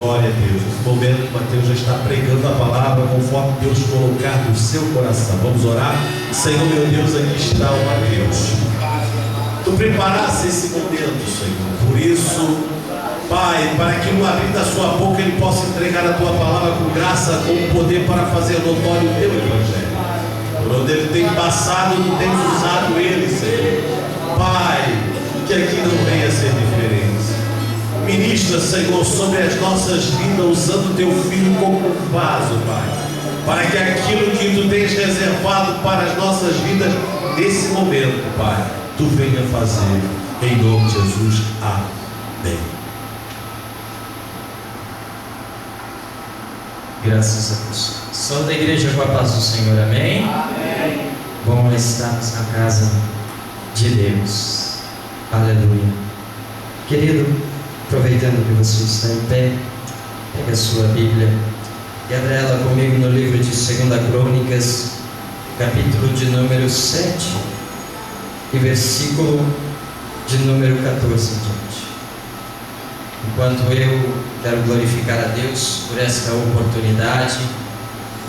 Glória a Deus. Nesse momento, Mateus já está pregando a palavra conforme Deus colocar no seu coração. Vamos orar? Senhor, meu Deus, aqui está o Mateus. Tu preparaste esse momento, Senhor. Por isso, Pai, para que no abrir da sua boca Ele possa entregar a tua palavra com graça, com poder para fazer notório o teu evangelho. Por onde Ele tem passado, tu tens usado Ele, Senhor. Pai, que aqui não venha ser diferente. Ministra, Senhor, sobre as nossas vidas, usando teu Filho como vaso, Pai, para que aquilo que tu tens reservado para as nossas vidas nesse momento, Pai, tu venha fazer, em nome de Jesus. Amém. Graças a Deus. Só da igreja com a paz do Senhor, amém? Amém. Bom estarmos na casa de Deus. Aleluia. Querido, aproveitando que você está em pé, pega a sua Bíblia e abra ela comigo no livro de 2 Crônicas, capítulo de número 7 e versículo de número 14 em diante. Enquanto eu quero glorificar a Deus por esta oportunidade,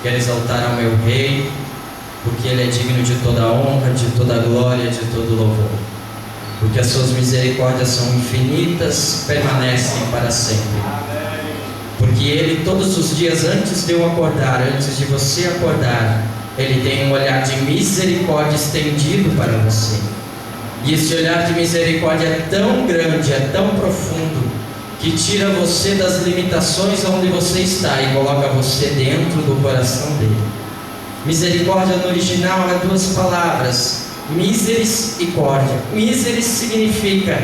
quero exaltar ao meu Rei, porque Ele é digno de toda a honra, de toda a glória, de todo o louvor. Porque as suas misericórdias são infinitas, permanecem para sempre. Porque Ele, todos os dias antes de eu acordar, antes de você acordar, Ele tem um olhar de misericórdia estendido para você. E esse olhar de misericórdia é tão grande, é tão profundo, que tira você das limitações onde você está e coloca você dentro do coração dele. Misericórdia no original é duas palavras: misericórdia. Miseris significa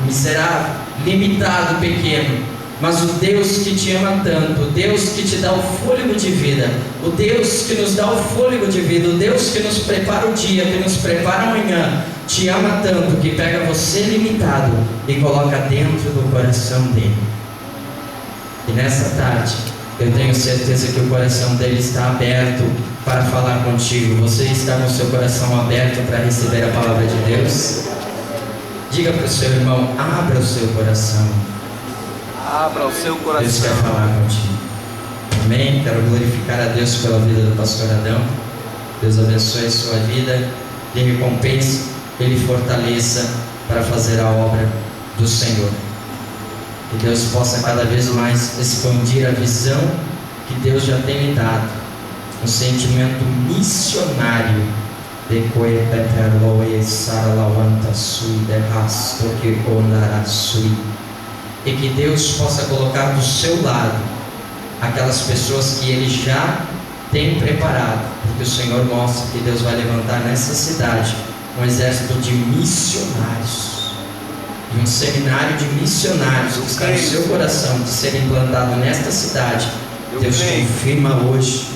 miserável, limitado, pequeno. Mas o Deus que te ama tanto, o Deus que te dá o fôlego de vida, o Deus que nos dá o fôlego de vida, o Deus que nos prepara o dia, que nos prepara amanhã, te ama tanto que pega você limitado e coloca dentro do coração dele. E nessa tarde, eu tenho certeza que o coração dele está aberto para falar contigo. Você está com o seu coração aberto para receber a palavra de Deus? Diga para o seu irmão: abra o seu coração. Abra o seu coração. Deus quer falar contigo. Amém? Quero glorificar a Deus pela vida do pastor Adão. Deus abençoe a sua vida, lhe recompense, Ele fortaleça para fazer a obra do Senhor. Que Deus possa cada vez mais expandir a visão que Deus já tem me dado, um sentimento missionário de e que Deus possa colocar do seu lado aquelas pessoas que Ele já tem preparado, porque o Senhor mostra que Deus vai levantar nessa cidade um exército de missionários, de um seminário de missionários que está no seu coração de ser implantado nesta cidade. Deus confirma hoje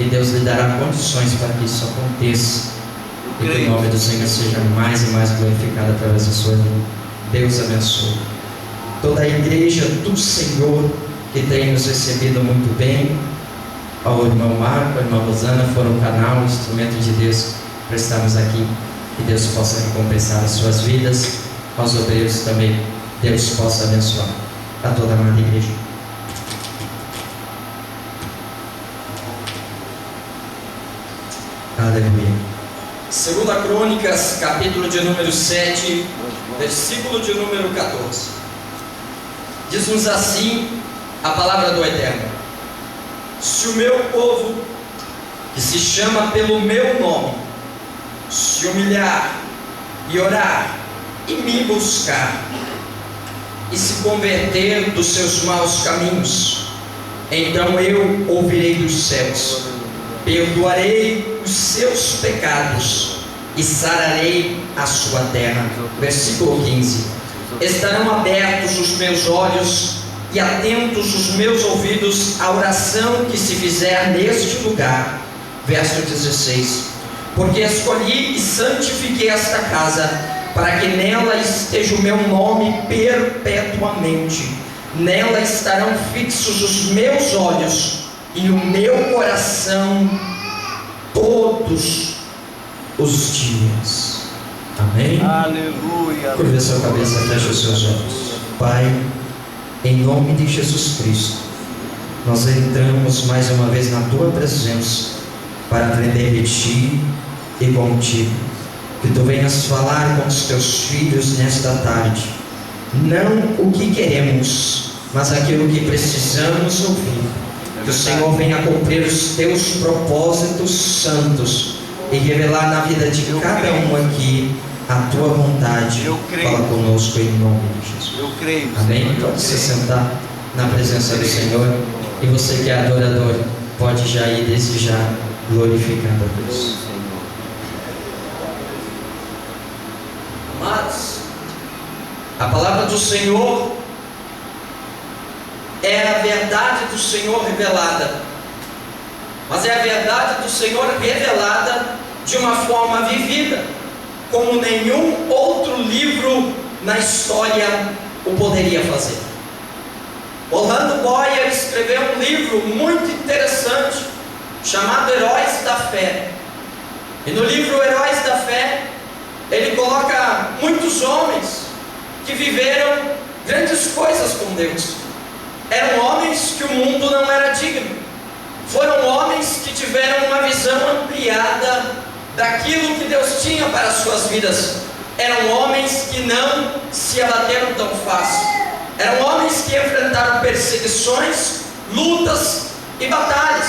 e Deus lhe dará condições para que isso aconteça e que o nome do Senhor seja mais e mais glorificado através da sua vida. Deus abençoe toda a igreja do Senhor que tem nos recebido muito bem. Ao irmão Marco, a irmã Rosana foram o canal, o instrumento de Deus para estarmos aqui. Que Deus possa recompensar as suas vidas, aos obreiros também Deus possa abençoar a toda a amada igreja. Aleluia. 2 Crônicas, capítulo de número 7, versículo de número 14. Diz-nos assim a palavra do Eterno: se o meu povo, que se chama pelo meu nome, se humilhar e orar e me buscar e se converter dos seus maus caminhos, então eu ouvirei dos céus, perdoarei os seus pecados e sararei a sua terra. Versículo 15: estarão abertos os meus olhos e atentos os meus ouvidos à oração que se fizer neste lugar. Verso 16: porque escolhi e santifiquei esta casa, para que nela esteja o meu nome perpetuamente. Nela estarão fixos os meus olhos e o meu coração todos os dias. Amém? Aleluia. Curva a sua cabeça, feche os seus olhos. Pai, Em nome de Jesus Cristo, nós entramos mais uma vez na Tua presença para aprender de Ti e contigo. Que Tu venhas falar com os Teus filhos nesta tarde, não o que queremos, mas aquilo que precisamos ouvir. Que o Senhor venha cumprir os Teus propósitos santos e revelar na vida de cada um aqui a Tua vontade. Fala conosco em nome de Jesus. Eu creio. Amém? Pode se sentar na presença do Senhor. E você que é adorador, pode já ir desde já glorificando a Deus. Amados, a palavra do Senhor é a verdade do Senhor revelada, mas é a verdade do Senhor revelada de uma forma vivida, como nenhum outro livro na história o poderia fazer. Orlando Boyer escreveu um livro muito interessante chamado Heróis da Fé, e no livro Heróis da Fé ele coloca muitos homens que viveram grandes coisas com Deus. Eram homens que o mundo não era digno. Foram homens que tiveram uma visão ampliada daquilo que Deus tinha para as suas vidas. Eram homens que não se abateram tão fácil. Eram homens que enfrentaram perseguições, lutas e batalhas.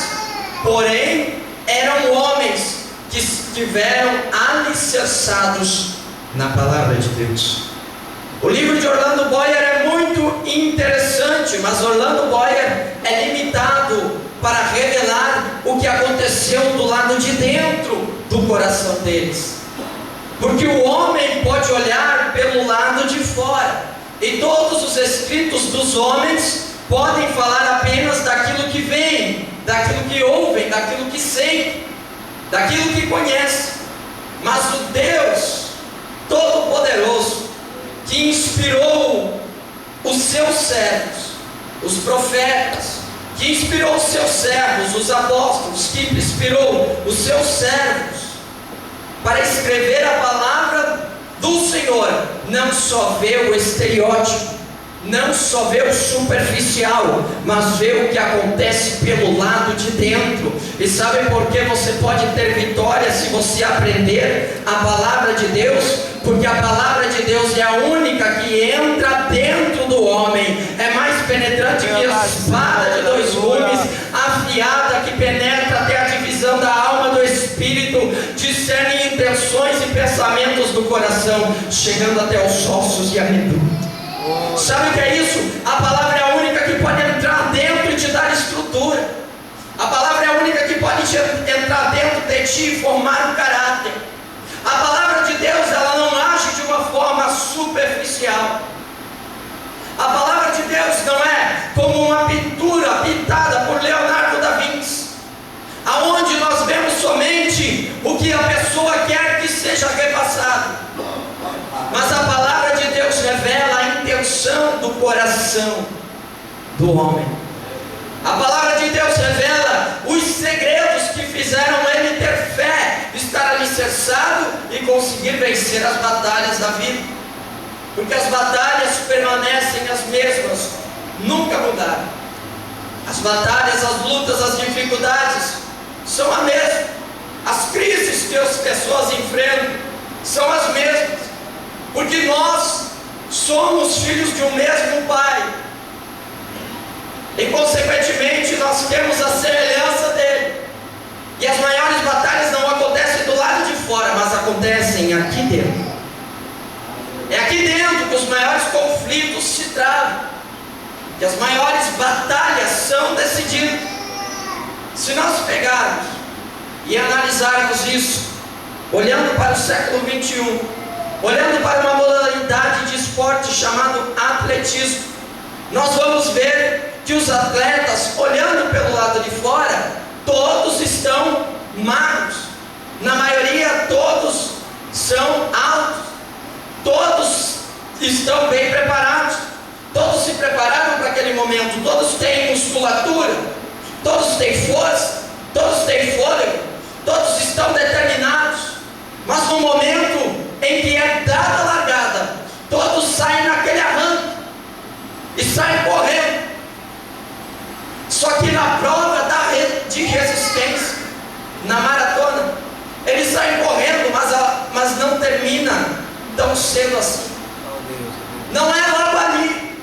Porém, eram homens que estiveram alicerçados na palavra de Deus. O livro de Orlando Boyer é muito interessante, mas Orlando Boyer é limitado para revelar o que aconteceu do lado de dentro do coração deles. Porque o homem pode olhar pelo lado de fora, e todos os escritos dos homens podem falar apenas daquilo que vem, daquilo que ouvem, daquilo que sentem, daquilo que conhecem. Mas o Deus Todo-Poderoso, que inspirou os seus servos, os profetas, que inspirou os seus servos, os apóstolos, que inspirou os seus servos para escrever a palavra do Senhor, não só vê o estereótipo, não só vê o superficial, mas vê o que acontece pelo lado de dentro. E sabe por que você pode ter vitória se você aprender a palavra de Deus? Porque a palavra de Deus é a única que entra dentro do homem, é mais penetrante que a espada de dois gumes, afiada que penetra até a divisão da alma do espírito, discerne intenções e pensamentos do coração, chegando até os ossos e a medula. Sabe o que é isso? A palavra é a única que pode entrar dentro e te dar estrutura. A palavra é a única que pode entrar dentro de ti e formar um caráter. A palavra de Deus, ela não age de uma forma superficial. A palavra de Deus não é como uma pintura pintada por Leonardo da Vinci, aonde nós vemos somente o que a pessoa quer que seja repassado. Mas a palavra de Deus revela a intenção do coração do homem. A palavra de Deus revela os segredos que fizeram ele ter fé, estar alicerçado e conseguir vencer as batalhas da vida. Porque as batalhas permanecem as mesmas, nunca mudaram. As batalhas, as lutas, as dificuldades são as mesmas. As crises que as pessoas enfrentam são as mesmas. Porque nós somos filhos de um mesmo Pai, e consequentemente nós temos a semelhança dele. E as maiores batalhas não acontecem do lado de fora, mas acontecem aqui dentro. É aqui dentro que os maiores conflitos se travam, que as maiores batalhas são decididas. Se nós pegarmos e analisarmos isso, olhando para o século 21, olhando para uma modalidade de esporte chamado atletismo, nós vamos ver que os atletas, olhando pelo lado de fora, todos estão magros. Na maioria, todos são altos. Todos estão bem preparados. Todos se prepararam para aquele momento. Todos têm musculatura. Todos têm força. Todos têm fôlego. Todos estão determinados. Mas no momento em que é dada a largada, todos saem naquele arranque e saem correndo Só que na prova de resistência, na maratona, eles saem correndo, mas não termina tão cedo assim. Não é logo ali.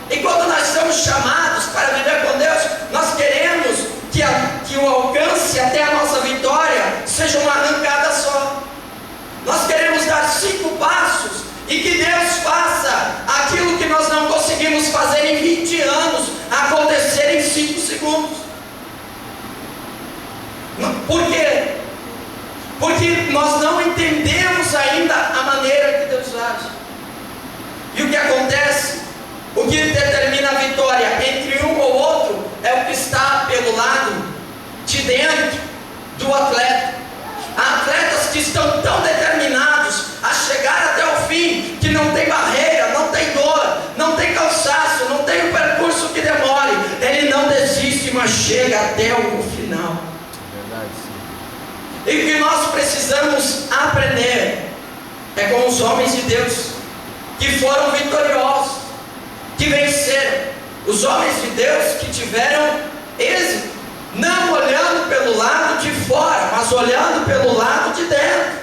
E quando nós somos chamados para viver com Deus, nós queremos que o alcance até a nossa vitória seja uma arrancada só. Nós queremos dar 5 passos e que Deus faça aquilo que nós não conseguimos fazer em 20 anos acontecer em 5 segundos. Por quê? Porque nós não entendemos ainda a maneira que Deus age. E o que acontece? O que determina a vitória entre um ou outro é o que está pelo lado de dentro do atleta. Há atletas que estão tão determinados a chegar até o fim que não tem barreira, não tem dor, não tem cansaço, não tem um percurso que demore. Ele não desiste, mas chega até o final. Verdade, sim. E o que nós precisamos aprender é com os homens de Deus que foram vitoriosos, que venceram, os homens de Deus que tiveram êxito, não olhando pelo lado de fora, mas olhando pelo lado de dentro.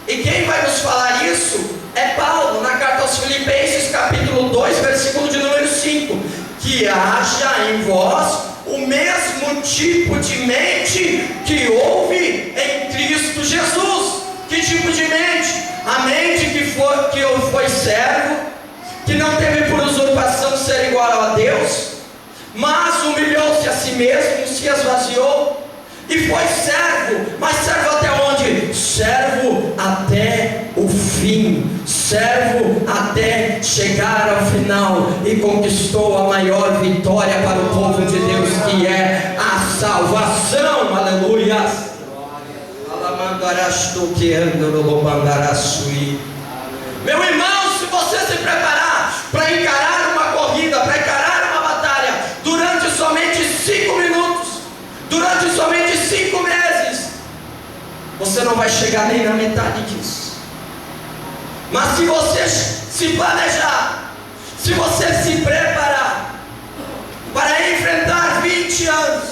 E quem vai nos falar isso é Paulo, na carta aos Filipenses, capítulo 2, versículo de número 5, que haja em vós o mesmo tipo de mente que houve em Cristo Jesus. Que tipo de mente? A mente que foi servo, que não teve por usurpação ser igual a Deus, mas humilhou-se a si mesmo, se esvaziou e foi servo. Mas servo até onde? Servo até o fim, servo até chegar ao final, e conquistou a maior vitória para o povo de Deus, que é a salvação. Aleluia. Meu irmão, se você se preparar para encarar uma corrida, para encarar uma batalha durante somente 5 minutos, durante somente 5 meses, você não vai chegar nem na metade disso. Mas se você se planejar, se você se preparar para enfrentar 20 anos,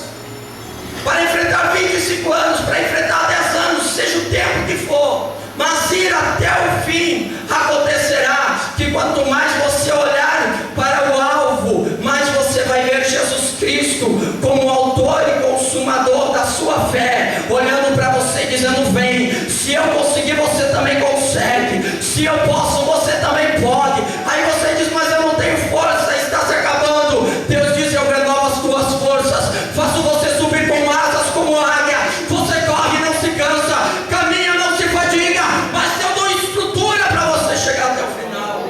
para enfrentar 25 anos, para enfrentar 10 anos, seja o tempo que for, mas ir até o fim, acontecerá que quanto mais você olhar para o alvo, mais você vai ver Jesus Cristo como autor e consumador da sua fé, olhando para você e dizendo: vem, se eu conseguir, você também consegue, se eu posso, você também pode. Aí você diz: mas eu não tenho força, está se acabando. Deus diz: eu renovo as tuas forças, faço você subir com asas como águia, você corre e não se cansa, caminha e não se fadiga, mas eu dou estrutura para você chegar até o final.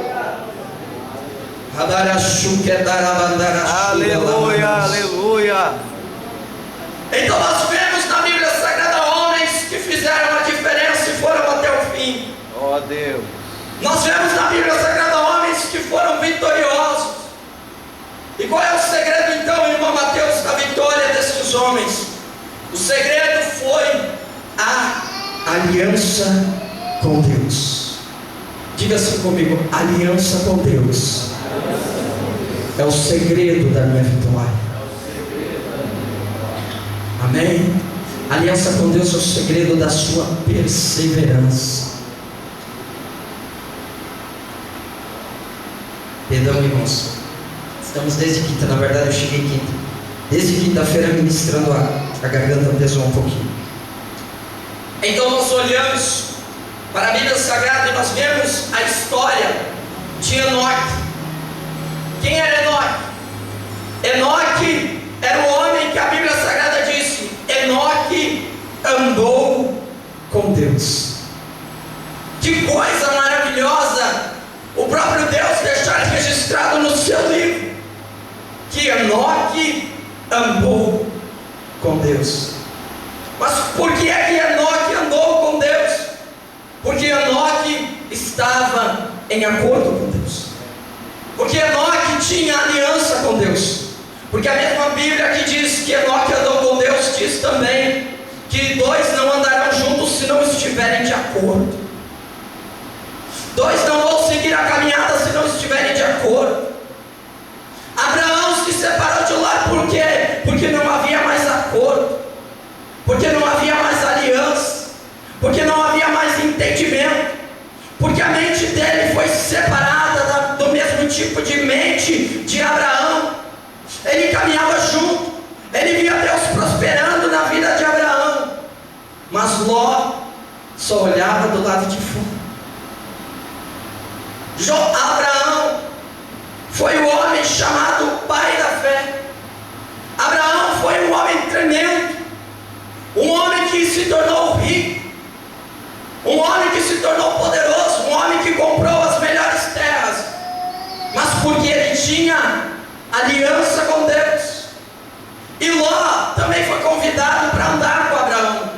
Aleluia, aleluia. Então nós vemos na Bíblia Sagrada homens que fizeram a diferença e foram até o fim. Ó Deus. Nós vemos na Bíblia Sagrada homens que foram vitoriosos. E qual é o segredo então, irmão Mateus, da vitória desses homens? O segredo foi a aliança com Deus. Diga assim comigo: aliança com Deus é o segredo da minha vitória. Amém? Aliança com Deus é o segredo da sua perseverança. Perdão, irmãos, estamos desde quinta, na verdade eu cheguei quinta. Desde quinta-feira ministrando, a garganta pesou um pouquinho. Então nós olhamos para a Bíblia Sagrada e nós vemos a história de Enoque. Quem era Enoque? Enoque era o homem que a Bíblia Sagrada disse: Enoque andou com Deus. Que coisa maravilhosa o próprio Deus deixar registrado no seu livro, que Enoque andou com Deus. Mas por que é que Enoque andou com Deus? Porque Enoque estava em acordo com Deus, porque Enoque tinha aliança com Deus. Porque a mesma Bíblia que diz que Enoque andou com Deus, diz também que 2 não andarão juntos se não estiverem de acordo. 2 não vão seguir a caminhada se não estiverem de acordo. Abraão se separou de Ló por por quê? Porque não havia mais acordo, porque não havia mais aliança, porque não havia mais entendimento, porque a mente dele foi separada do mesmo tipo de mente de Abraão. Ele caminhava junto, ele via Deus prosperando na vida de Abraão, mas Ló só olhava do lado de fora. Abraão foi o homem chamado pai da fé. Abraão foi um homem tremendo, um homem que se tornou rico, um homem que se tornou poderoso, um homem que comprou as melhores terras, mas porque ele tinha aliança com Deus. E Ló também foi convidado para andar com Abraão,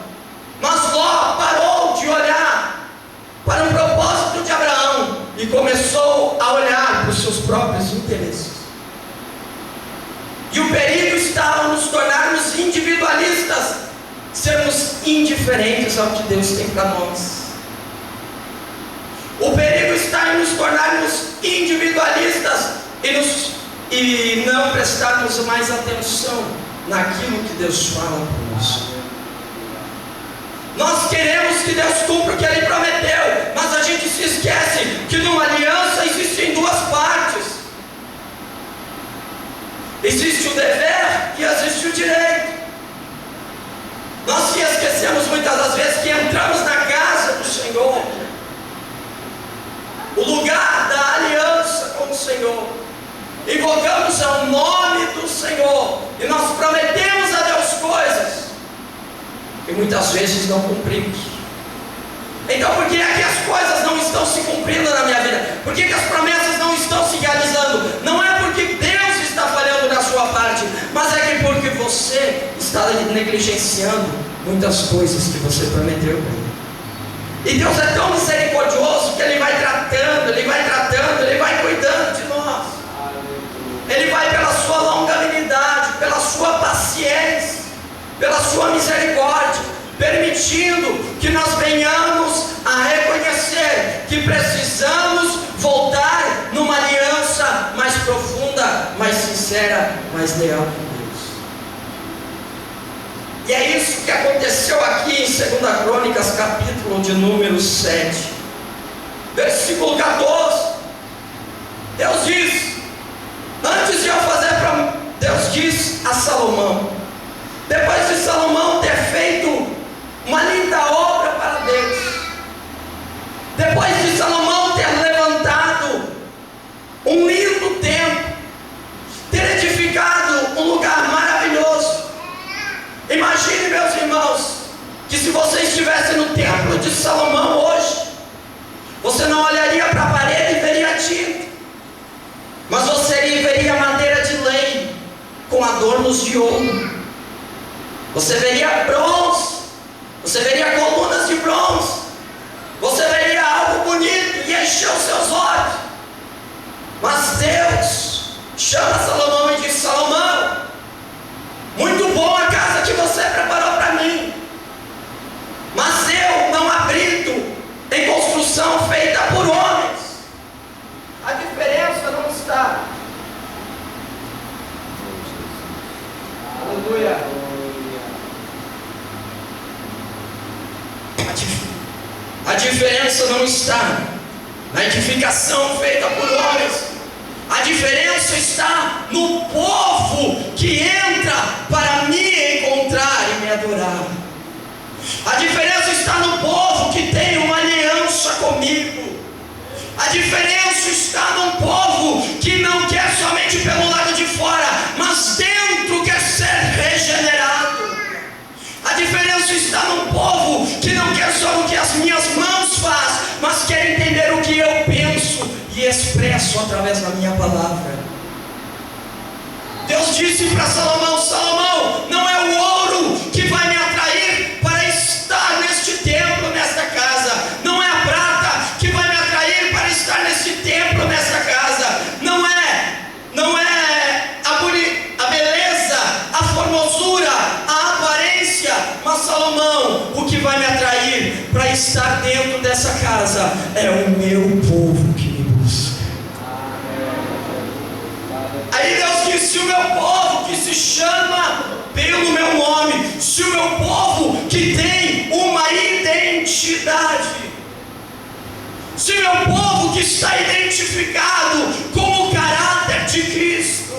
mas Ló parou de olhar para o propósito de Abraão e começou a olhar para os seus próprios interesses. E o perigo estava nos tornarmos individualistas, sermos indiferentes ao que Deus tem para nós. O perigo está em nos tornarmos individualistas e não prestarmos mais atenção naquilo que Deus fala conosco. Nós queremos que Deus cumpra o que Ele prometeu, mas a gente se esquece que numa aliança existem duas partes. Existe o dever e existe o direito. Nós se esquecemos muitas das vezes que entramos na casa do Senhor, o lugar da aliança com o Senhor, invocamos o nome do Senhor e nós prometemos a Deus coisas e muitas vezes não cumprimos. Então por que é que as coisas não estão se cumprindo na minha vida? Por que as promessas não estão se realizando? Não é porque Deus está falhando na sua parte, mas é que porque você está negligenciando muitas coisas que você prometeu para Ele. E Deus é tão misericordioso que Ele vai tratando, Ele vai cuidando de nós. Ele vai pela sua longanimidade, pela sua paciência, pela sua misericórdia, permitindo que nós venhamos a reconhecer que precisamos voltar numa aliança mais profunda, mais sincera, mais leal com Deus. E é isso que aconteceu aqui em 2 Crônicas, capítulo de número 7, versículo 14. Deus diz, antes de eu fazer para Deus diz a Salomão, depois de Salomão ter feito uma linda obra para Deus, depois de Salomão ter levantado um lindo templo, ter edificado um lugar maravilhoso. Imagine, meus irmãos, que se você estivesse no templo de Salomão hoje, você não olharia para a parede e veria tinta, mas você veria madeira de lei com adornos de ouro. Você veria bronze, você veria colunas de bronze, você veria algo bonito e encheu os seus olhos. Mas Deus chama Salomão e diz: Salomão, muito bom a casa que você preparou para mim, mas eu não habito em construção feita por homens. A diferença não está. Aleluia. A diferença não está na edificação feita por homens. A diferença está no povo que entra para me encontrar e me adorar. A diferença está no povo que tem uma aliança comigo. A diferença está num povo que não quer somente pelo lado de fora, mas dentro quer ser regenerado. A diferença está num povo que não quer só o que as minhas mãos fazem, mas quer entender o que eu penso e expresso através da minha palavra. Deus disse para Salomão: Salomão, não é o ouro que vai me atrair para estar neste templo, nesta casa. Não é a prata que vai me atrair para estar neste templo, nesta casa. Não é a beleza, a formosura, a aparência. Mas Salomão, o que vai me atrair para estar dentro dessa casa é o meu povo que me busca. Aí Deus disse: o meu povo que se se chama pelo meu nome, se o meu povo que tem uma identidade, se o meu povo que está identificado com o caráter de Cristo,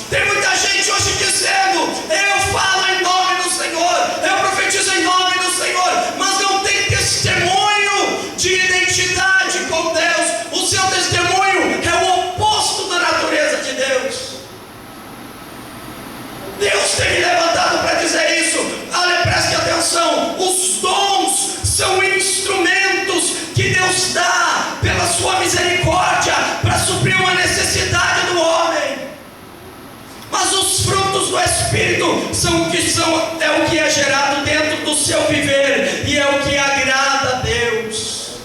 tem muita gente hoje dizendo: eu falo em nome do Senhor, eu profetizo em nome do Senhor, mas não tem testemunho de identidade com Deus. O seu testemunho é o oposto da natureza de Deus. Deus tem me levantado para dizer isso. Olha, preste atenção: os dons são instrumentos que Deus dá pela sua misericórdia para suprir uma necessidade do homem. Mas os frutos do Espírito é o que é gerado dentro do seu viver e é o que agrada a Deus.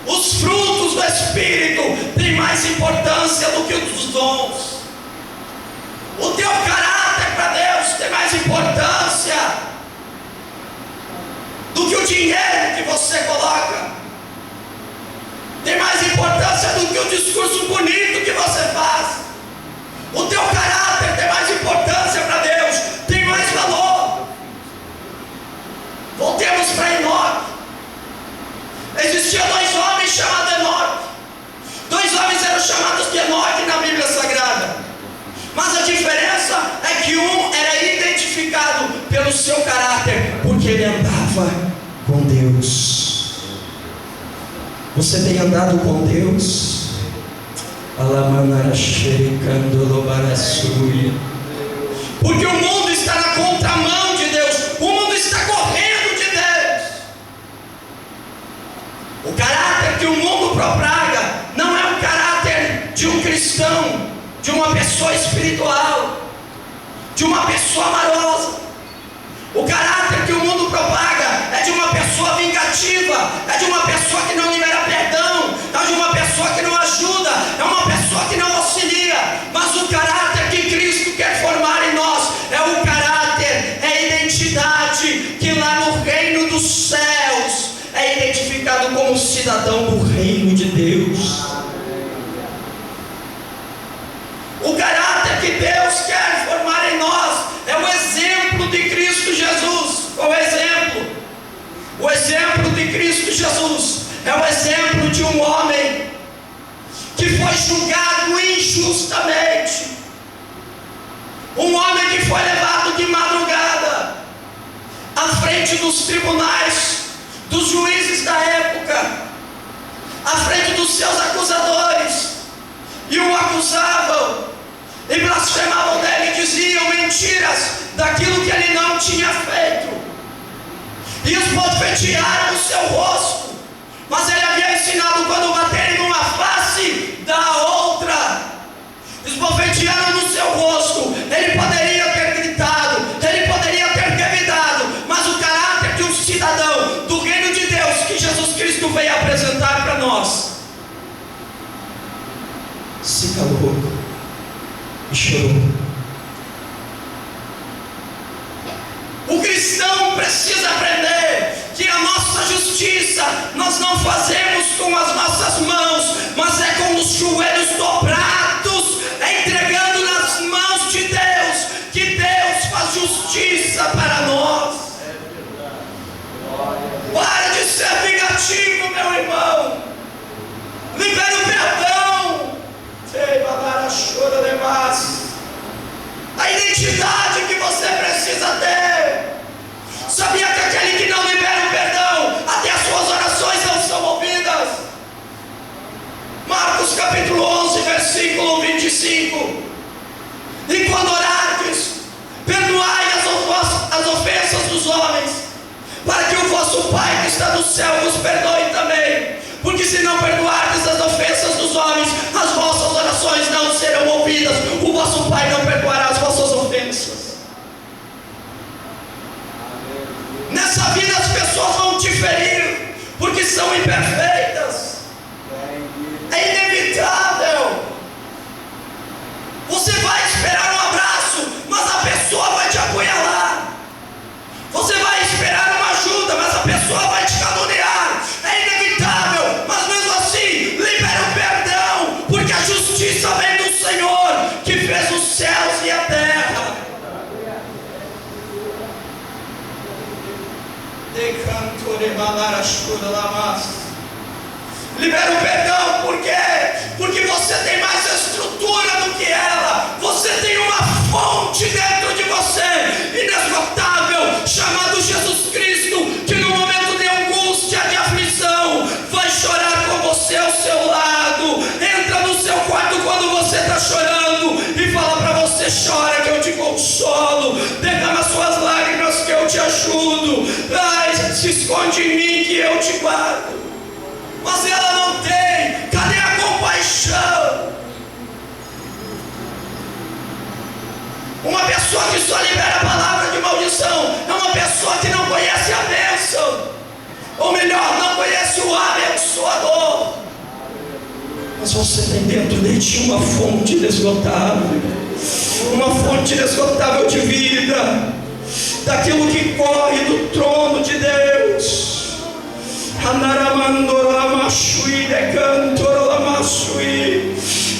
Os frutos do Espírito têm mais importância do que os dons. O teu caráter para Deus tem mais importância do que o dinheiro que você coloca. Tem mais importância do que o discurso bonito que você faz. O teu caráter tem mais importância para Deus, tem mais valor. Voltemos para Enoque. Existiam dois homens chamados Enoque. Dois homens eram chamados de Enoque na Bíblia Sagrada. Mas a diferença é que um era identificado pelo seu caráter, porque ele andava com Deus. Você tem andado com Deus? Porque o mundo está na contramão de Deus, o mundo está correndo de Deus. O caráter que o mundo propaga não é o caráter de um cristão, de uma pessoa espiritual, de uma pessoa amorosa. O caráter que o mundo propaga é de uma pessoa vingativa, é de uma pessoa que não libera perdão, é de uma pessoa que não ajuda, é uma pessoa que não auxilia. Mas o caráter que Cristo quer formar em nós é o caráter, é a identidade que lá no reino dos céus é identificado como cidadão do reino de Deus. O caráter que Deus quer formar em nós é o exemplo de Cristo Jesus. Qual é o exemplo? O exemplo de Cristo Jesus é o exemplo de um homem que foi julgado injustamente. Um homem que foi levado de madrugada à frente dos tribunais, dos juízes da época, à frente dos seus acusadores, e o acusavam e blasfemavam dele, e diziam mentiras daquilo que ele não tinha feito, e os bofetearam o seu rosto. Mas ele havia ensinado: quando baterem numa face, da outra. Esbofetearam no seu rosto. Ele poderia ter gritado, ele poderia ter revidado, mas o caráter de um cidadão do reino de Deus que Jesus Cristo veio apresentar para nós, se calou e chorou. O cristão precisa aprender que a nossa justiça nós não fazemos com as nossas mãos, mas é com os joelhos dobrados, entregando nas mãos de Deus, que Deus faz justiça para nós. Para de ser vingativo, meu irmão. Libera o perdão. A identidade que você precisa ter. Sabia que aquele que não libera o perdão, até as suas orações não são ouvidas? Marcos capítulo 11, versículo 25. E quando orardes, perdoai as ofensas dos homens, para que o vosso Pai que está no céu vos perdoe também. Porque se não perdoardes as ofensas dos homens, as vossas orações não serão ouvidas. O vosso Pai não perdoará as vossas ofensas. Nessa vida as pessoas vão te ferir, porque são imperfeitas. É inevitável. Você vai esperar um abraço, mas a pessoa vai te apunhalar. Você vai esperar uma ajuda, mas a pessoa vai te caluniar. Libera o perdão, por quê? Porque você tem mais estrutura do que ela. Você tem uma fonte dentro de você, inesgotável, chamado Jesus Cristo, que no momento de angústia, de aflição, vai chorar com você ao seu lado. Entra no seu quarto quando você está chorando e fala para você: chora que eu te consolo, derrama suas lágrimas que eu te ajudo, se esconde em mim que eu te guardo. Mas ela não tem. Cadê a compaixão? Uma pessoa que só libera a palavra de maldição é uma pessoa que não conhece a bênção, ou melhor, não conhece o abençoador. Mas você tem dentro de ti uma fonte inesgotável, uma fonte inesgotável de vida, daquilo que corre do trono de Deus.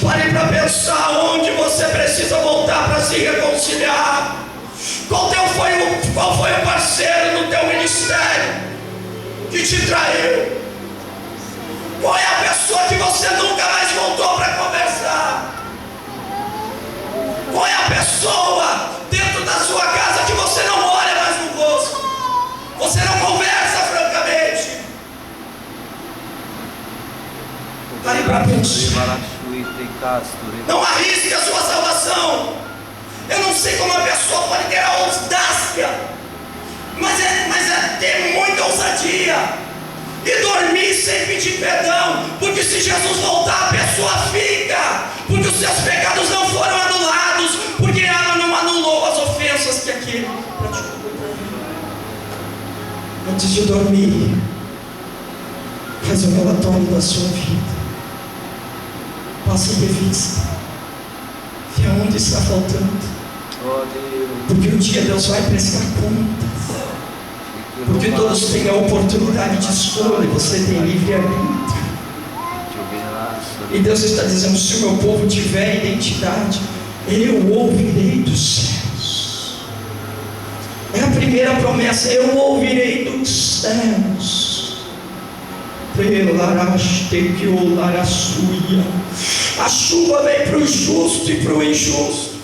Pare para pensar onde você precisa voltar para se reconciliar. Qual foi o parceiro no teu ministério que te traiu? Qual é a pessoa que você nunca mais voltou para conversar? Qual é a pessoa dentro da sua casa que você não olha mais no rosto? Você não conversa francamente? Pare para pensar. Não arrisque a sua salvação. Eu não sei como a pessoa pode ter a audácia, mas é ter muita ousadia e dormir sem pedir perdão, porque se Jesus voltar, a pessoa fica, porque os seus pecados não foram anulados, porque ela não anulou as ofensas que aquele praticou. Antes de dormir, faz um relatório da sua vida. Passa em revista, vê onde está faltando, porque um dia Deus vai prestar contas, porque todos têm a oportunidade de escolha, você tem livre-arbítrio, e Deus está dizendo: se o meu povo tiver identidade, eu ouvirei dos céus. É a primeira promessa: eu ouvirei dos céus. A chuva vem para o justo e para o injusto.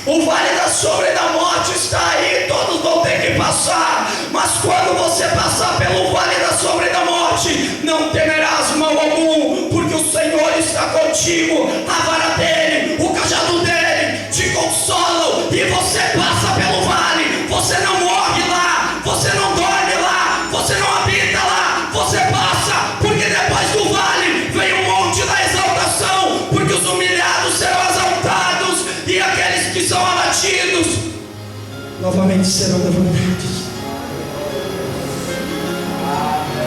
O vale da sombra e da morte está aí, todos vão ter que passar. Mas quando você passar pelo vale da sombra e da morte, não temerás mal algum, porque o Senhor está contigo. A vara dele, o cajado dele te consolam, e você passa pelo vale. Você não morre lá, você não dorme lá, você não habita lá, você passa, porque depois do vale vem o monte da exaltação, porque os humilhados serão exaltados e aqueles que são abatidos novamente serão levantados.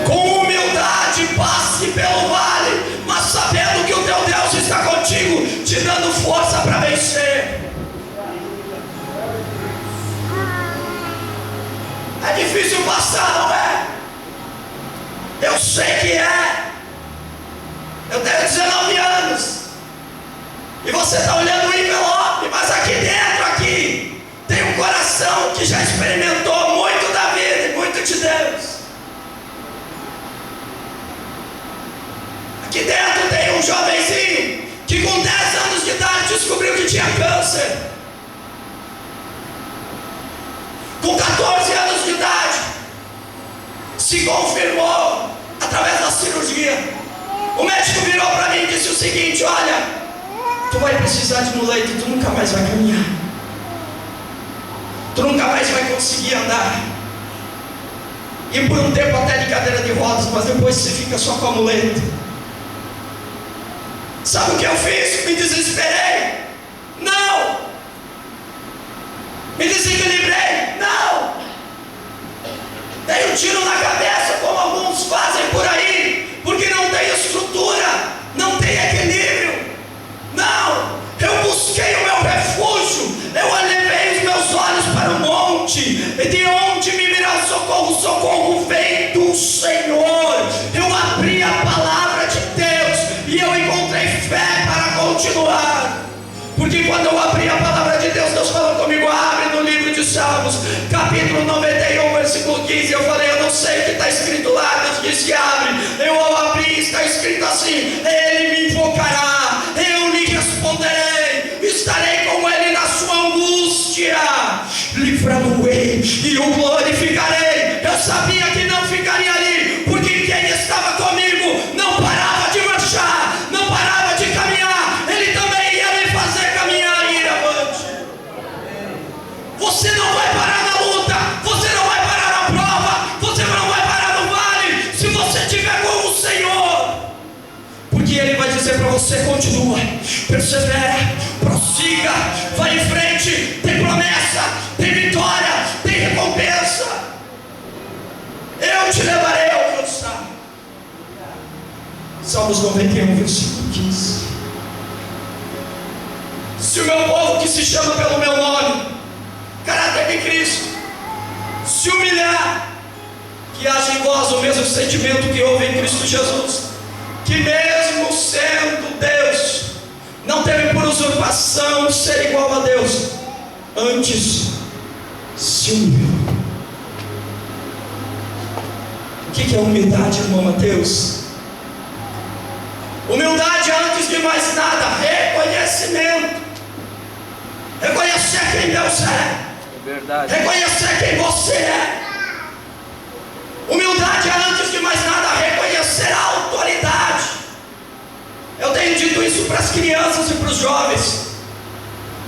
Com humildade passe pelo vale, mas sabendo que o teu Deus está contigo, te dando força para vencer. É difícil passar, não é? Eu sei que é. Eu tenho 19 anos e você está olhando o envelope, mas aqui dentro tem um coração que já experimentou muito da vida e muito de Deus. Aqui dentro tem um jovenzinho que com 10 anos de idade descobriu que tinha câncer. Com 14 anos de idade se confirmou através da cirurgia. O médico virou para mim e disse o seguinte: olha, tu vai precisar de muleta e tu nunca mais vai caminhar, tu nunca mais vai conseguir andar, e por um tempo até de cadeira de rodas, mas depois você fica só com a muleta. Sabe o que eu fiz? Me desesperei. Não. Me desequilibrei. Não. Dei um tiro na cabeça, como alguns fazem por aí, porque não tem estrutura, não tem equilíbrio. Não. Eu busquei o meu refúgio, eu elevei os meus olhos para o monte, e de onde me virá o socorro? O socorro vem do Senhor. Eu abri a palavra de Deus e eu encontrei fé para continuar. Porque quando eu abri a palavra de Deus, Deus falou comigo: abre no livro de Salmos, capítulo 91, versículo 15. Eu falei: eu não sei o que está escrito lá. Deus disse: abre. Eu ao abrir, está escrito assim: ele me invocará, eu lhe responderei, estarei com ele na sua angústia, livrá-lo-ei e o glorificarei. Eu sabia que não ficaria ali, porque quem estava comigo não parava de marchar, não parava de caminhar. Ele também ia me fazer caminhar e ir avante. Você não vai parar na luta, você não vai parar na prova, você não vai parar no vale, se você estiver com o Senhor. Porque Ele vai dizer para você: continua, persevera, prossiga, vai em frente, tem promessa, tem vitória, tem recompensa. Eu te levarei a alcançar. Salmos 91, versículo 15. Se o meu povo, que se chama pelo meu nome, caráter de Cristo, se humilhar, que haja em vós o mesmo sentimento que houve em Cristo Jesus, que mesmo sendo Deus, não teve por usurpação ser igual a Deus, antes se humilhou. O que é humildade, irmão Mateus? Humildade é, antes de mais nada, reconhecimento. Reconhecer quem Deus é. Verdade. Reconhecer quem você é. Humildade é, antes de mais nada, reconhecer a autoridade. Eu tenho dito isso para as crianças e para os jovens.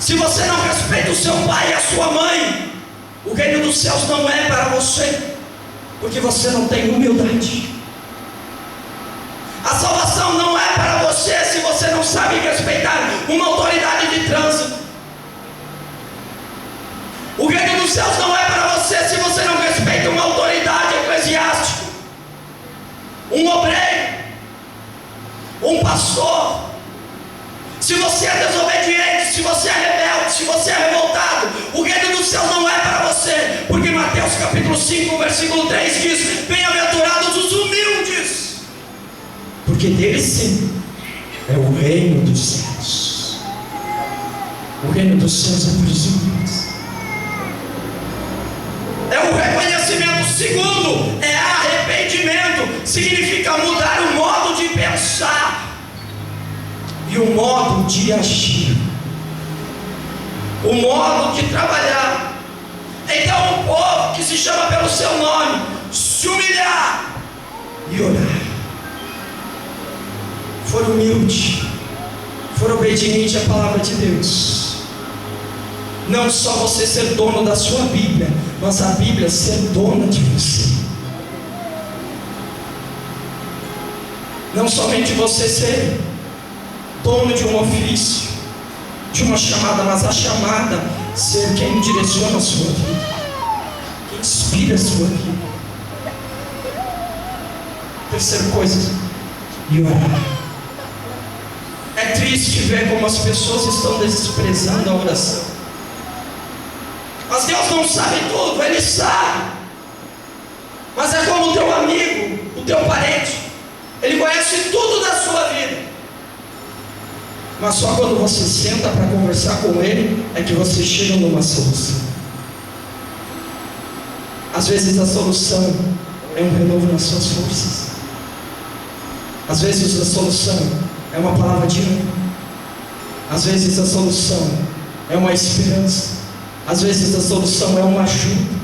Se você não respeita o seu pai e a sua mãe, o reino dos céus não é para você, porque você não tem humildade. A salvação não é para você se você não sabe respeitar uma autoridade de trânsito. O reino dos céus não é para você se você não respeita uma autoridade eclesiástica, um obreiro, um pastor. Se você é desobediente, se você é rebelde, se você é revoltado, o reino dos céus não é para você, porque Mateus capítulo 5, versículo 3 diz: bem-aventurados os humildes, porque deles sim é o reino dos céus. O reino dos céus é para os humildes. É o reconhecimento. Segundo, é arrependimento. Significa mudar o modo de pensar e o modo de agir, o modo de trabalhar. Então o povo que se chama pelo seu nome se humilhar e orar, for humilde, for obediente à palavra de Deus. Não só você ser dono da sua Bíblia, mas a Bíblia ser dona de você. Não somente você ser dono de um ofício, de uma chamada, mas a chamada ser quem direciona a sua vida, quem inspira a sua vida. Terceira coisa, e orar. É triste ver como as pessoas estão desprezando a oração. Mas Deus não sabe tudo, Ele sabe. Mas é como o teu amigo, o teu parente. Ele conhece tudo da sua vida. Mas só quando você senta para conversar com ele é que você chega numa solução. Às vezes a solução é um renovo nas suas forças. Às vezes a solução é uma palavra de ânimo. Às vezes a solução é uma esperança. Às vezes a solução é uma ajuda.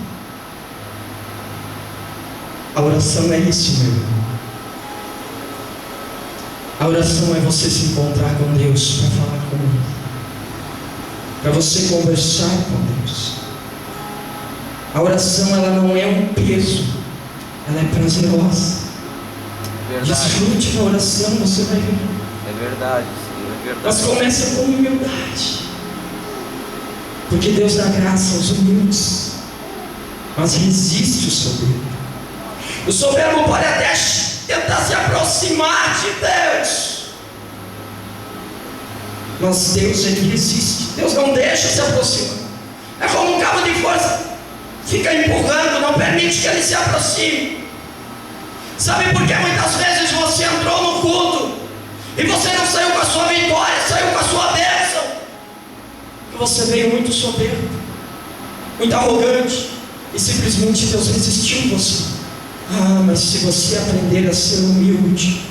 A oração é isso, meu irmão. A oração é você se encontrar com Deus, para falar com Ele, para você conversar com Deus. A oração, ela não é um peso, ela é prazerosa. Desfrute da oração, você vai ver. É verdade, sim, é verdade. Mas começa com humildade, porque Deus dá graça aos humildes, mas resiste o soberbo. O soberbo pode até tentar se aproximar de Deus, mas Deus, Ele resiste. Deus não deixa se aproximar. É como um cabo de força, fica empurrando, não permite que ele se aproxime. Sabe por que muitas vezes você entrou no culto e você não saiu com a sua vitória, saiu com a sua bênção? Porque você veio muito soberbo, muito arrogante, e simplesmente Deus resistiu em você. Mas se você aprender a ser humilde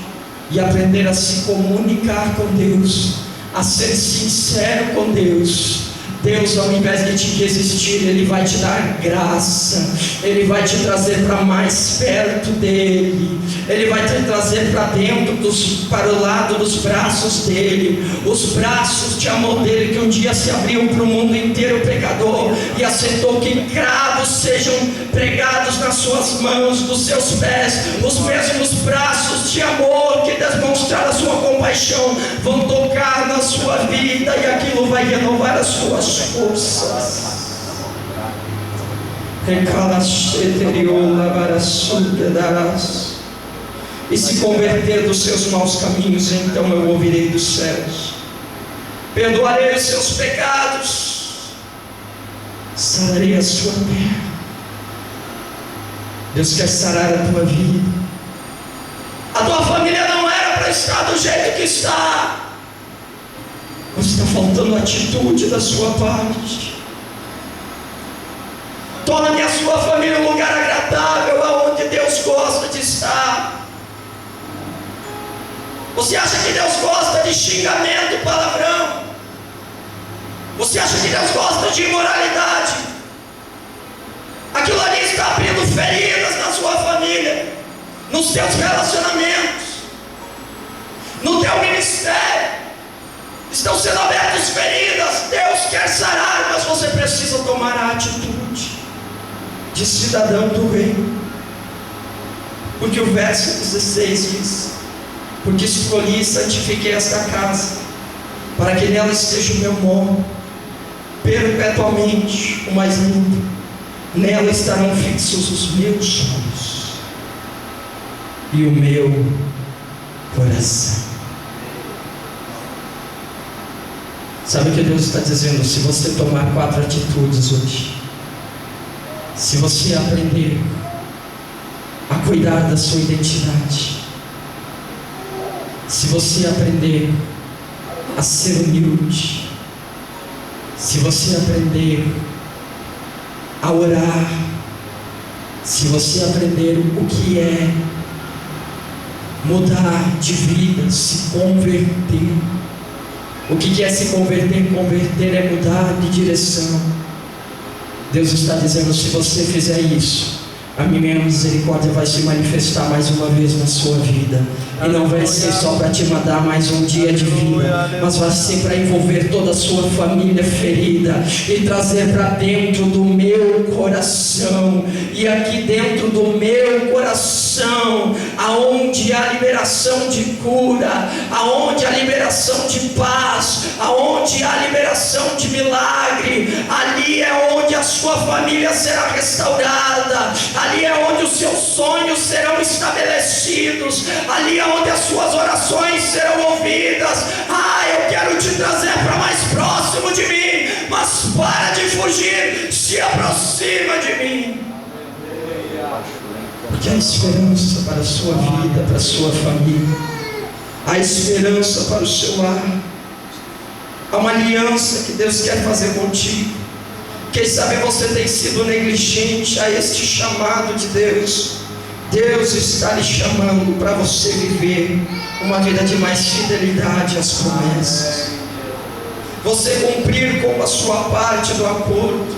e aprender a se comunicar com Deus, a ser sincero com Deus, Deus, ao invés de te resistir, Ele vai te dar graça, Ele vai te trazer para mais perto dEle, Ele vai te trazer para dentro, para o lado dos braços dEle, os braços de amor dEle, que um dia se abriu para o mundo inteiro pecador, e aceitou que cravos sejam pregados nas suas mãos, dos seus pés. Os mesmos braços de amor que demonstraram a sua compaixão vão tocar na sua vida, e aquilo vai renovar as suas forças. E se converter dos seus maus caminhos, então eu ouvirei dos céus, perdoarei os seus pecados, sararei a sua terra. Deus quer sarar a tua vida. A tua família não era para estar do jeito que está. Está faltando atitude da sua parte. Torne a sua família um lugar agradável, aonde Deus gosta de estar. Você acha que Deus gosta de xingamento, palavrão? Você acha que Deus gosta de imoralidade? Aquilo ali está abrindo feridas na sua família, nos seus relacionamentos, no teu ministério. Estão sendo abertas feridas. Deus quer sarar, mas você precisa tomar a atitude de cidadão do reino. Porque o verso 16 diz: porque escolhi e santifiquei esta casa, para que nela esteja o meu nome perpetuamente, o mais lindo. Nela estarão fixos os meus olhos e o meu coração. Sabe o que Deus está dizendo? Se você tomar 4 atitudes hoje, se você aprender a cuidar da sua identidade, se você aprender a ser humilde, se você aprender a orar, se você aprender o que é mudar de vida, se converter. O que é se converter? Converter é mudar de direção. Deus está dizendo: se você fizer isso, a minha misericórdia vai se manifestar mais uma vez na sua vida. E não vai ser só para te mandar mais um dia de vida, mas vai ser para envolver toda a sua família ferida e trazer para dentro do meu coração. E aqui dentro do meu coração, aonde há liberação de cura, aonde há liberação de paz, aonde há liberação de milagre, ali é onde a sua família será restaurada, ali é onde os seus sonhos serão estabelecidos, ali é onde as suas orações serão ouvidas. Eu quero te trazer para mais próximo de mim, mas para de fugir, se aproxima de mim, porque há esperança para a sua vida, para a sua família, há esperança para o seu lar, há uma aliança que Deus quer fazer contigo. Quem sabe você tem sido negligente a este chamado de Deus. Deus está lhe chamando para você viver uma vida de mais fidelidade às promessas, você cumprir com a sua parte do acordo.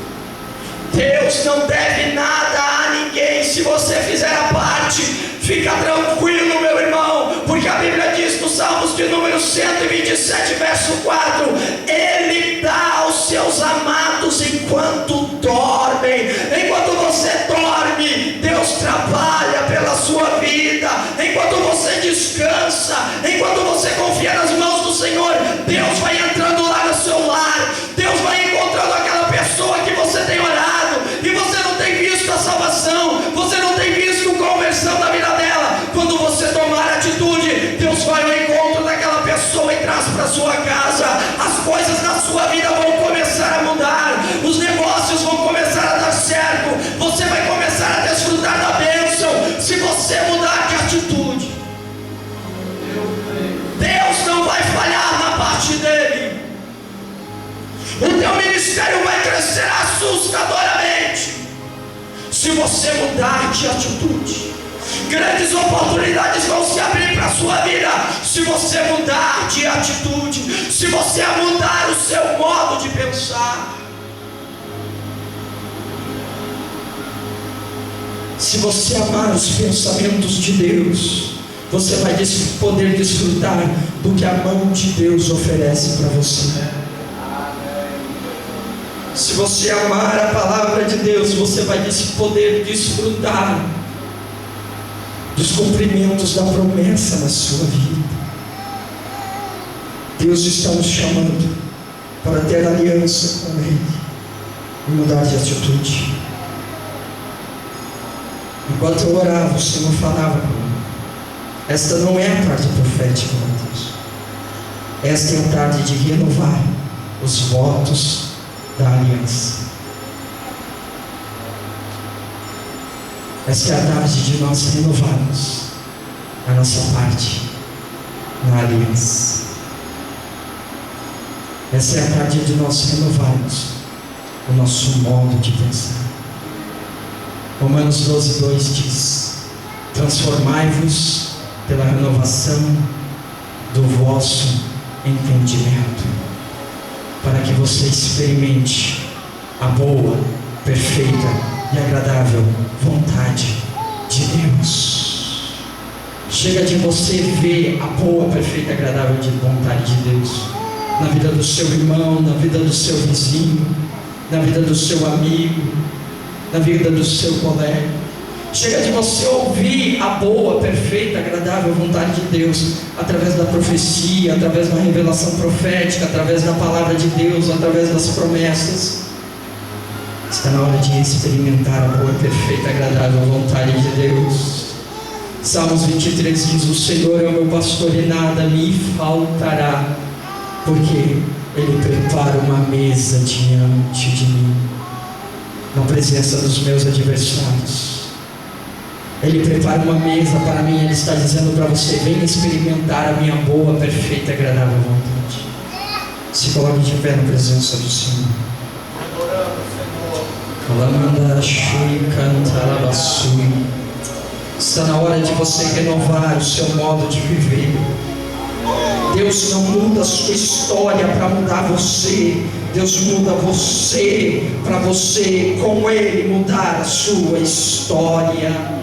Deus não deve nada a ninguém. Se você fizer a parte, fica tranquilo, meu irmão, porque a Bíblia diz no Salmos de número 127, verso 4: Ele dá aos seus amados enquanto dormem. Enquanto você dorme, Deus trabalha pela sua vida. Enquanto você descansa, enquanto você confia nas mãos do Senhor, Deus vai entrando lá no seu lar. Deus vai encontrando aquela pessoa que você tem orado e você não tem visto a salvação, você não tem visto conversão na vida dela. Quando você tomar atitude, Deus vai ao encontro daquela pessoa e traz para sua casa. As coisas na sua vida vão começar a mudar, os negócios vão começar a dar certo, você vai começar a desfrutar da bênção, se você mudar de atitude. Deus não vai falhar na parte dele. O teu ministério vai crescer assustadoramente se você mudar de atitude. Grandes oportunidades vão se abrir para a sua vida se você mudar de atitude, se você mudar o seu modo de pensar. Se você amar os pensamentos de Deus, você vai poder desfrutar do que a mão de Deus oferece para você. Se você amar a palavra de Deus, você vai poder desfrutar dos cumprimentos da promessa na sua vida. Deus está nos chamando para ter aliança com Ele e mudar de atitude. Enquanto eu orava, o Senhor falava comigo: esta não é a tarde profética, meu Deus. Esta é a tarde de renovar os votos da aliança. Esta é a tarde de nós renovarmos a nossa parte na aliança. Essa é a tarde de nós renovarmos o nosso modo de pensar. Romanos 12:2 diz: transformai-vos pela renovação do vosso entendimento, para que você experimente a boa, perfeita e agradável vontade de Deus. Chega de você ver a boa, perfeita e agradável vontade de Deus na vida do seu irmão, na vida do seu vizinho, na vida do seu amigo, na vida do seu colega. Chega de você ouvir a boa, perfeita, agradável vontade de Deus através da profecia, através da revelação profética, através da palavra de Deus, através das promessas. Está na hora de experimentar a boa, perfeita, agradável vontade de Deus. Salmos 23 diz: o Senhor é o meu pastor e nada me faltará, porque Ele prepara uma mesa diante de mim, na presença dos meus adversários. Ele prepara uma mesa para mim. Ele está dizendo para você: venha experimentar a minha boa, perfeita e agradável vontade. Se coloque de pé na presença do Senhor. Está na hora de você renovar o seu modo de viver. Deus não muda a sua história para mudar você. Deus muda você para você, com Ele, mudar a sua história.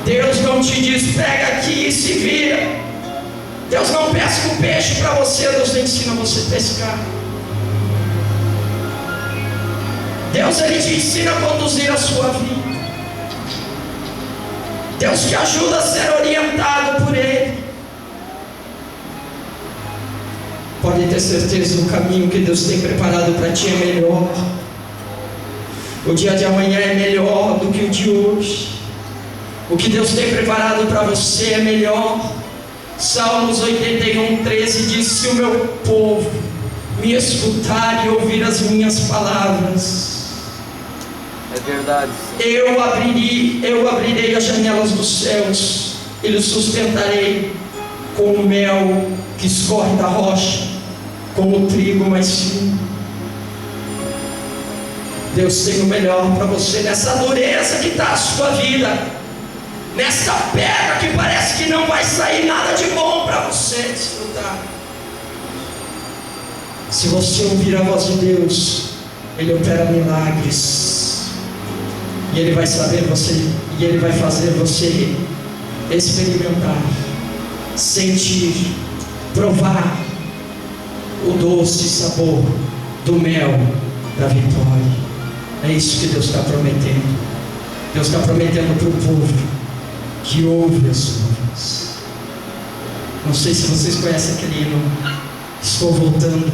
Deus não te diz: pega aqui e se vira. Deus não pesca um peixe para você. Deus ensina você a pescar. Deus, Ele te ensina a conduzir a sua vida. Deus te ajuda a ser orientado por Ele. Pode ter certeza, o caminho que Deus tem preparado para ti é melhor. O dia de amanhã é melhor do que o de hoje. O que Deus tem preparado para você é melhor. Salmos 81:13 diz: se o meu povo me escutar e ouvir as minhas palavras, É verdade. eu abrirei as janelas dos céus e lhe sustentarei com o mel que escorre da rocha, com o trigo mais fino. Deus tem o melhor para você nessa dureza que está a sua vida, nessa pedra que parece que não vai sair nada de bom para você desfrutar. Se você ouvir a voz de Deus, Ele opera milagres. E Ele vai saber você, e Ele vai fazer você experimentar, sentir, provar o doce sabor do mel da vitória. É isso que Deus está prometendo. Deus está prometendo para o povo que ouve a sua voz. Não sei se vocês conhecem aquele hino, Estou Voltando.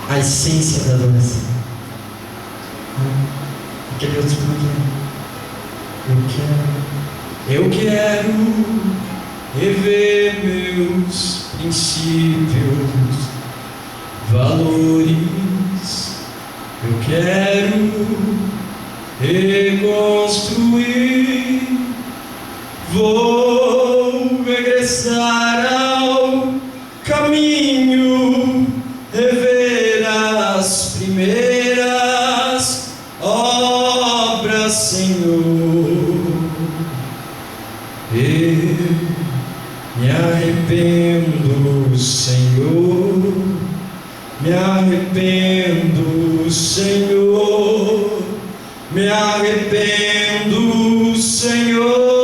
A essência da adoração. Aquele outro eu quero rever meus princípios, valores. Eu quero reconstruir. Vou regressar ao caminho, rever as Senhor, eu me arrependo, Senhor, me arrependo, Senhor, me arrependo, Senhor.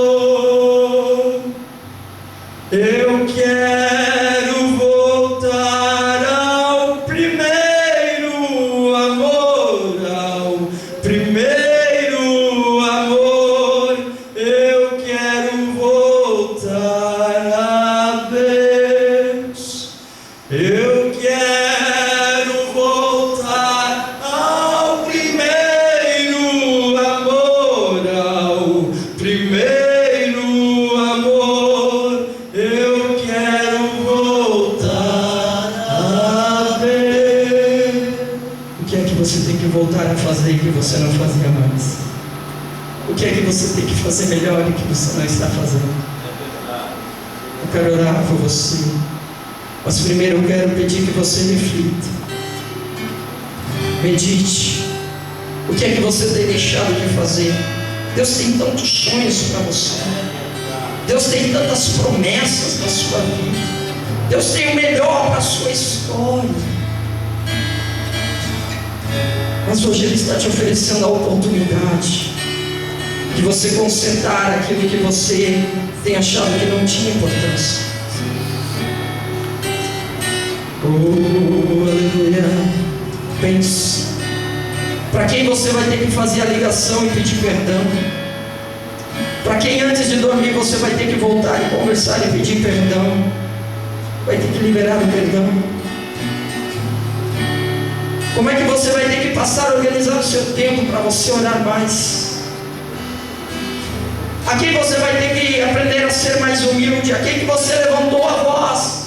Eu quero voltar ao primeiro amor, ao primeiro amor. Eu quero voltar a Deus. Eu quero voltar ao primeiro amor, ao primeiro amor. Eu quero voltar a Deus. O que é que você tem que voltar a fazer que você não fazia mais? O que é que você tem que fazer melhor e que você não está fazendo? Eu quero orar por você. Mas primeiro eu quero pedir que você reflita. Medite. O que é que você tem deixado de fazer? Deus tem tantos sonhos para você. Deus tem tantas promessas na sua vida. Deus tem o melhor para a sua história. Mas hoje Ele está te oferecendo a oportunidade de você consertar aquilo que você tem achado que não tinha importância. Oh, aleluia. Pense. Para quem você vai ter que fazer a ligação e pedir perdão? Para quem antes de dormir você vai ter que voltar e conversar e pedir perdão? Vai ter que liberar o perdão? Como é que você vai ter que passar a organizar o seu tempo para você orar mais? A quem você vai ter que aprender a ser mais humilde? A quem que você levantou a voz?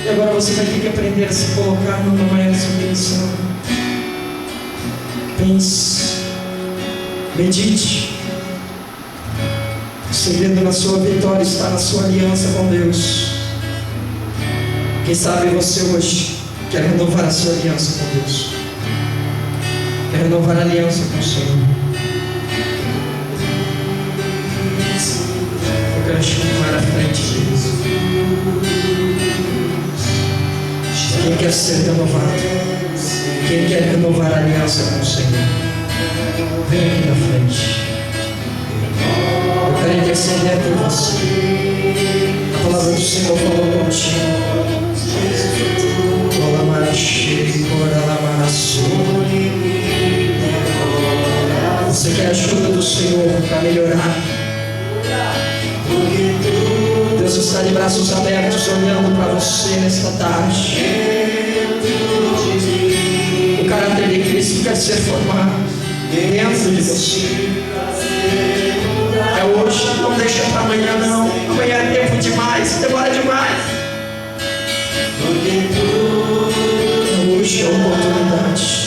E agora você vai ter que aprender a se colocar numa maior submissão. Pense, medite. O segredo na sua vitória está na sua aliança com Deus. Quem sabe você hoje quer renovar a sua aliança com Deus, quer renovar a aliança com o Senhor. Eu quero chamar à frente de Deus. Quem quer ser renovado? Quem quer renovar a aliança com o Senhor? Vem aqui na frente. Eu quero interceder por você. A palavra do Senhor falou contigo. Você quer a ajuda do Senhor para melhorar? Deus está de braços abertos olhando para você nesta tarde. O caráter de Cristo quer ser formado dentro de você. É hoje, não deixa para amanhã não. Amanhã é tempo demais, demora demais. Hoje é a oportunidade.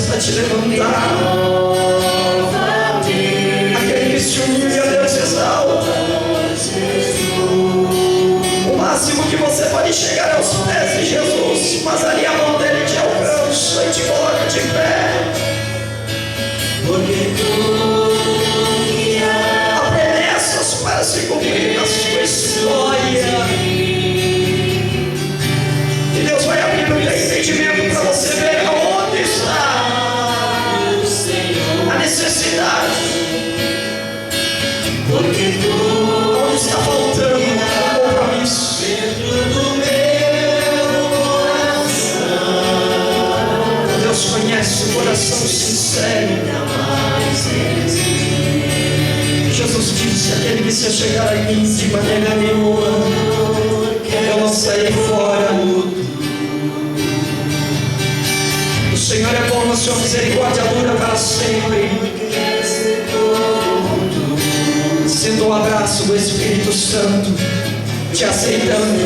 Para te levantar. Aquele que se humilha, Deus exalta. O máximo que você pode chegar é aos pés de Jesus, mas ali a mão dele te alcança e te coloca de pé. Há promessas para se cumprir na sua história. E Deus vai abrir o entendimento para você ver aonde está a necessidade, onde está faltando o compromisso. Deus conhece o coração sincero. Jesus disse: aquele que se chegar a mim de maneira nenhuma, eu não sairei fora. O Senhor é bom, a sua misericórdia dura para sempre. Sinta o abraço do Espírito Santo te aceitando.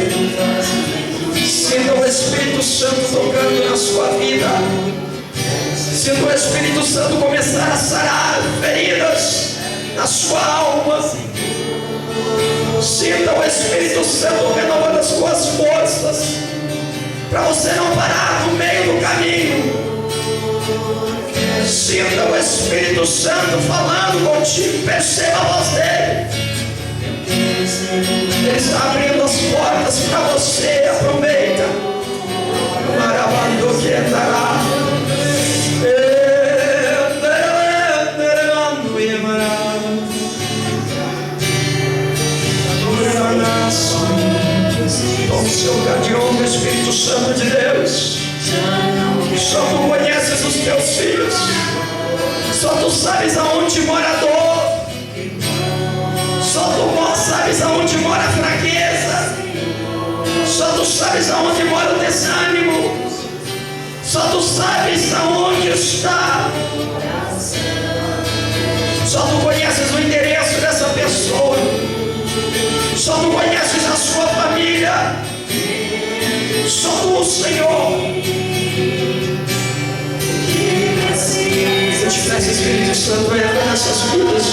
Sinta o Espírito Santo tocando na sua vida. Sinta o Espírito Santo começar a sarar feridas na sua alma. Sinta o Espírito Santo renovando as suas forças, para você não parar no meio do caminho. Sinta o Espírito Santo falando contigo, perceba a voz dele. Ele está abrindo as portas para você, aproveita. Maravando que andará. Tome seu lugar de honra, Espírito Santo de Deus. Só tu conheces os teus filhos. Só tu sabes aonde mora a dor. Só tu sabes aonde mora a fraqueza. Só tu sabes aonde mora o desânimo. Só tu sabes aonde está. Só tu conheces o endereço dessa pessoa. Só tu conheces a sua família. Só tu, Senhor. Se te peço, Espírito Santo, entra nessas vidas.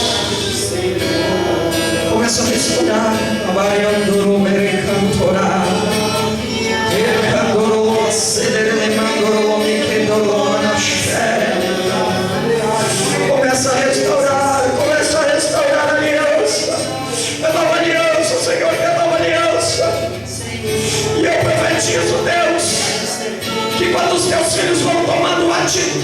Começa a restaurar. Abaiandoro merecantorá. Ercandoro acederemandoro mequendoro manaché. Começa a restaurar. Começa a restaurar a aliança. A nova aliança, Senhor, a nova aliança. E eu profetizo, Deus, que quando os teus filhos vão tomando atitude